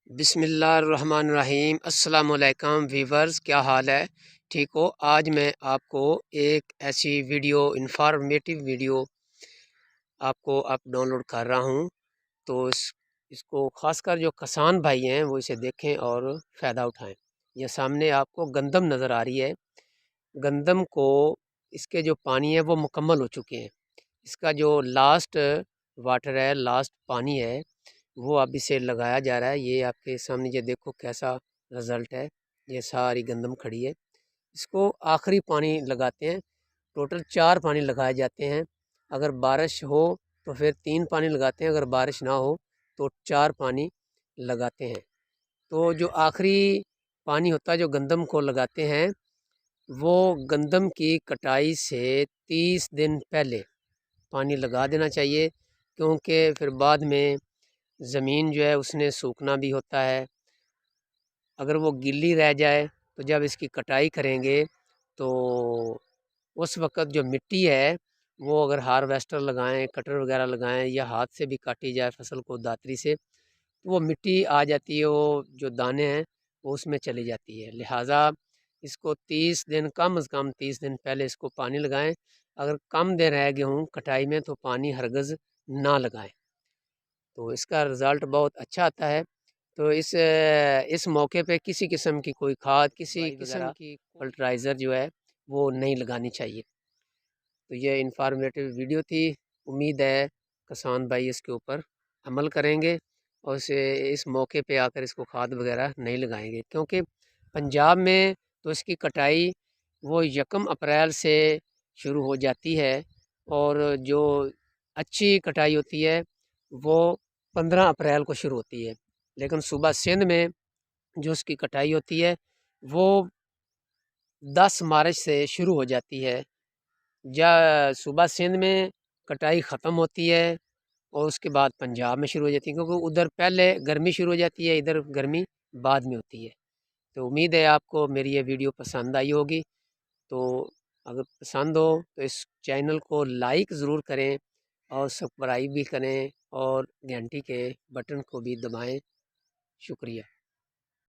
بسم اللہ الرحمن الرحیم۔ السلام علیکم ویورز، کیا حال ہے؟ ٹھیک ہو؟ آج میں آپ کو ایک ایسی ویڈیو، انفارمیٹیو ویڈیو آپ کو ڈاؤن لوڈ کر رہا ہوں، تو اس کو خاص کر جو کسان بھائی ہیں وہ اسے دیکھیں اور فائدہ اٹھائیں۔ یہ سامنے آپ کو گندم نظر آ رہی ہے۔ گندم کو اس کے جو پانی ہے وہ مکمل ہو چکے ہیں۔ اس کا جو لاسٹ واٹر ہے، لاسٹ پانی ہے، وہ اب اسے لگایا جا رہا ہے۔ یہ آپ کے سامنے یہ دیکھو کیسا رزلٹ ہے۔ یہ ساری گندم کھڑی ہے۔ اس کو آخری پانی لگاتے ہیں۔ ٹوٹل 4 پانی لگائے جاتے ہیں۔ اگر بارش ہو تو پھر 3 پانی لگاتے ہیں، اگر بارش نہ ہو تو 4 پانی لگاتے ہیں۔ تو جو آخری پانی ہوتا ہے جو گندم کو لگاتے ہیں، وہ گندم کی کٹائی سے 30 دن پہلے پانی لگا دینا چاہیے، کیونکہ پھر بعد میں زمین جو ہے اس نے سوکھنا بھی ہوتا ہے۔ اگر وہ گلی رہ جائے تو جب اس کی کٹائی کریں گے تو اس وقت جو مٹی ہے وہ اگر ہارویسٹر لگائیں، کٹر وغیرہ لگائیں یا ہاتھ سے بھی کاٹی جائے فصل کو داتری سے، تو وہ مٹی آ جاتی ہے، وہ جو دانے ہیں وہ اس میں چلی جاتی ہے۔ لہٰذا اس کو 30 دن کم از کم 30 دن پہلے اس کو پانی لگائیں۔ اگر کم دن رہ گئے ہوں کٹائی میں تو پانی ہرگز نہ لگائیں، تو اس کا رزلٹ بہت اچھا آتا ہے۔ تو اس موقع پہ کسی قسم کی کوئی کھاد، کسی قسم کی فرٹیلائزر جو ہے وہ نہیں لگانی چاہیے۔ تو یہ انفارمیٹیو ویڈیو تھی۔ امید ہے کسان بھائی اس کے اوپر عمل کریں گے اور اس موقع پہ آ کر اس کو کھاد وغیرہ نہیں لگائیں گے، کیونکہ پنجاب میں تو اس کی کٹائی وہ 1 اپریل سے شروع ہو جاتی ہے، اور جو اچھی کٹائی ہوتی ہے وہ 15 اپریل کو شروع ہوتی ہے۔ لیکن صوبہ سندھ میں جو اس کی کٹائی ہوتی ہے وہ 10 مارچ سے شروع ہو جاتی ہے۔ صوبہ سندھ میں کٹائی ختم ہوتی ہے اور اس کے بعد پنجاب میں شروع ہو جاتی ہے، کیونکہ ادھر پہلے گرمی شروع ہو جاتی ہے، ادھر گرمی بعد میں ہوتی ہے۔ تو امید ہے آپ کو میری یہ ویڈیو پسند آئی ہوگی۔ تو اگر پسند ہو تو اس چینل کو لائک ضرور کریں اور سبسکرائب بھی کریں اور گھنٹی کے بٹن کو بھی دبائیں۔ شکریہ۔